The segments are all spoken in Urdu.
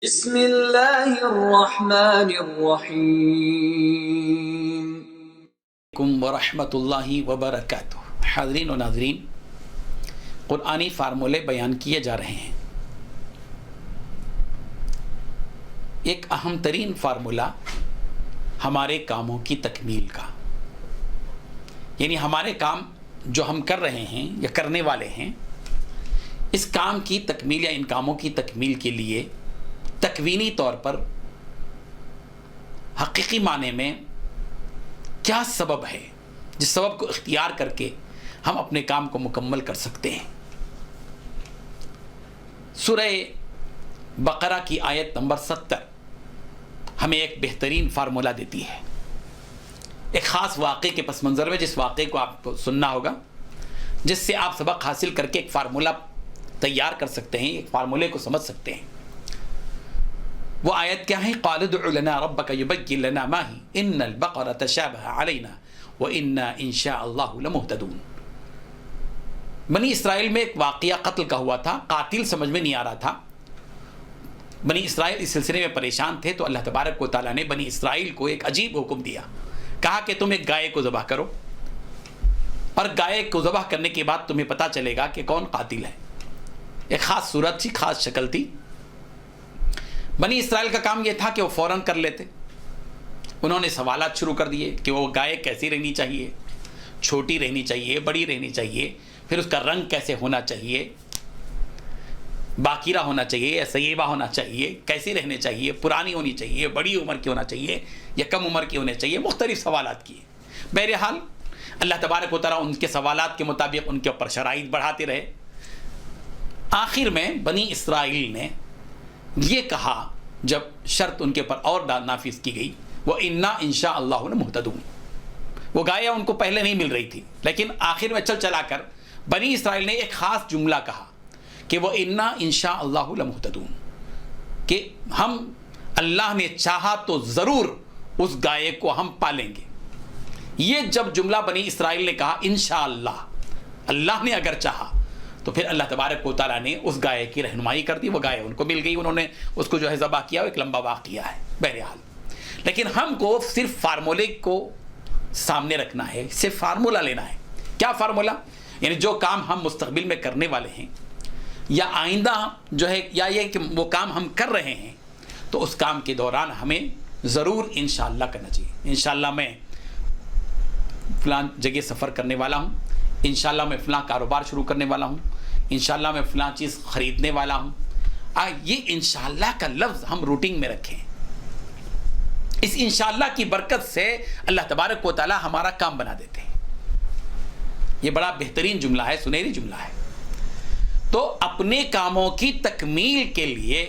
بسم اللہ الرحمن الرحیم ورحمۃ اللہ وبرکاتہ۔ حاضرین و ناظرین، قرآنی فارمولے بیان کیے جا رہے ہیں۔ ایک اہم ترین فارمولہ ہمارے کاموں کی تکمیل کا، یعنی ہمارے کام جو ہم کر رہے ہیں یا کرنے والے ہیں، اس کام کی تکمیل یا ان کاموں کی تکمیل کے لیے تکوینی طور پر حقیقی معنی میں کیا سبب ہے جس سبب کو اختیار کر کے ہم اپنے کام کو مکمل کر سکتے ہیں۔ سورہ بقرہ کی آیت نمبر 70 ہمیں ایک بہترین فارمولہ دیتی ہے، ایک خاص واقعے کے پس منظر میں، جس واقعے کو آپ کو سننا ہوگا، جس سے آپ سبق حاصل کر کے ایک فارمولہ تیار کر سکتے ہیں، ایک فارمولے کو سمجھ سکتے ہیں۔ وہ آیت کیا ہے؟ قَالُوا ادْعُ لَنَا رَبَّكَ يُبَيِّن لَنَا مَا هِيَ إِنَّ الْبَقَرَ تَشَابَهَ عَلَيْنَا وَإِنَّا إِن شَاءَ اللَّهُ لَمُهْتَدُونَ۔ بنی اسرائیل میں ایک واقعہ قتل کا ہوا تھا، قاتل سمجھ میں نہیں آ رہا تھا۔ بنی اسرائیل اس سلسلے میں پریشان تھے، تو اللہ تبارک و تعالیٰ نے بنی اسرائیل کو ایک عجیب حکم دیا، کہا کہ تم ایک گائے کو ذبح کرو، اور گائے کو ذبح کرنے کے بعد تمہیں پتہ چلے گا کہ کون قاتل ہے۔ ایک خاص صورت تھی، خاص شکل تھی۔ بنی اسرائیل کا کام یہ تھا کہ وہ فوراً کر لیتے۔ انہوں نے سوالات شروع کر دیے کہ وہ گائے کیسی رہنی چاہیے، چھوٹی رہنی چاہیے، بڑی رہنی چاہیے، پھر اس کا رنگ کیسے ہونا چاہیے، باقیرہ ہونا چاہیے یا سیبہ ہونا چاہیے، کیسی رہنے چاہیے، پرانی ہونی چاہیے، بڑی عمر کی ہونا چاہیے یا کم عمر کی ہونے چاہیے، مختلف سوالات کیے۔ بہرحال اللہ تبارک و تعالیٰ ان کے سوالات کے مطابق ان کے اوپر شرائط بڑھاتے رہے۔ آخر میں بنی اسرائیل نے یہ کہا، جب شرط ان کے پر اور نافذ کی گئی، وَإِنَّا إِن شَاءَ اللَّهُ لَمُهْتَدُونَ۔ وہ گائے ان کو پہلے نہیں مل رہی تھی، لیکن آخر میں چلا کر بنی اسرائیل نے ایک خاص جملہ کہا کہ وَإِنَّا إِن شَاءَ اللَّهُ لَمُهْتَدُونَ، کہ ہم، اللہ نے چاہا تو ضرور اس گائے کو ہم پالیں گے۔ یہ جب جملہ بنی اسرائیل نے کہا انشاءاللہ، اللہ نے اگر چاہا، تو پھر اللہ تبارک و تعالیٰ نے اس گائے کی رہنمائی کر دی۔ وہ گائے ان کو مل گئی، انہوں نے اس کو جو ہے ذبح کیا۔ ایک لمبا واقعہ ہے بہرحال، لیکن ہم کو صرف فارمولے کو سامنے رکھنا ہے، صرف فارمولہ لینا ہے۔ کیا فارمولہ؟ یعنی جو کام ہم مستقبل میں کرنے والے ہیں یا آئندہ جو ہے، یا یہ کہ وہ کام ہم کر رہے ہیں، تو اس کام کے دوران ہمیں ضرور انشاءاللہ کرنا چاہیے۔ انشاءاللہ میں فلاں جگہ سفر کرنے والا ہوں، انشاءاللہ میں فلاں کاروبار شروع کرنے والا ہوں، انشاءاللہ میں فلاں چیز خریدنے والا ہوں۔ یہ انشاءاللہ کا لفظ ہم روٹین میں رکھیں۔ اس انشاءاللہ کی برکت سے اللہ تبارک و تعالیٰ ہمارا کام بنا دیتے ہیں۔ یہ بڑا بہترین جملہ ہے، سنہری جملہ ہے۔ تو اپنے کاموں کی تکمیل کے لیے،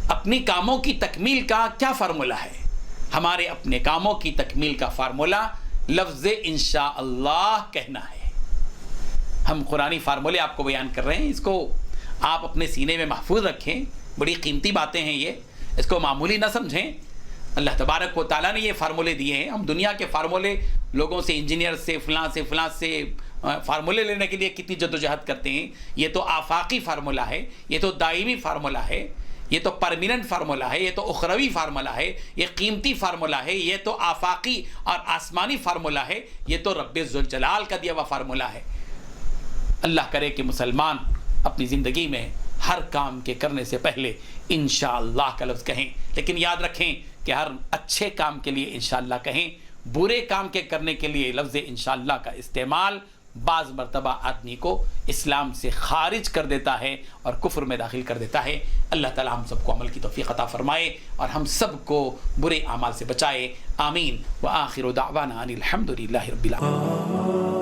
اپنی کاموں کی تکمیل کا کیا فارمولہ ہے؟ ہمارے اپنے کاموں کی تکمیل کا فارمولہ لفظ انشاءاللہ کہنا ہے۔ ہم قرآنی فارمولے آپ کو بیان کر رہے ہیں، اس کو آپ اپنے سینے میں محفوظ رکھیں۔ بڑی قیمتی باتیں ہیں یہ، اس کو معمولی نہ سمجھیں۔ اللہ تبارک و تعالیٰ نے یہ فارمولے دیے ہیں۔ ہم دنیا کے فارمولے لوگوں سے، انجینئر سے، فلاں سے فارمولے لینے کے لیے کتنی جدوجہد کرتے ہیں۔ یہ تو آفاقی فارمولہ ہے، یہ تو دائمی فارمولہ ہے، یہ تو پرمیننٹ فارمولہ ہے، یہ تو اخروی فارمولہ ہے، یہ قیمتی فارمولہ ہے، یہ تو آفاقی اور آسمانی فارمولہ ہے، یہ تو رب ذوالجلال کا دیا ہوا فارمولہ ہے۔ اللہ کرے کہ مسلمان اپنی زندگی میں ہر کام کے کرنے سے پہلے انشاءاللہ کا لفظ کہیں، لیکن یاد رکھیں کہ ہر اچھے کام کے لیے انشاءاللہ کہیں۔ برے کام کے کرنے کے لیے لفظ انشاءاللہ کا استعمال بعض مرتبہ آدمی کو اسلام سے خارج کر دیتا ہے اور کفر میں داخل کر دیتا ہے۔ اللہ تعالی ہم سب کو عمل کی توفیق عطا فرمائے اور ہم سب کو برے اعمال سے بچائے۔ آمین۔ وآخر دعوانا ان الحمد للہ رب العالمین۔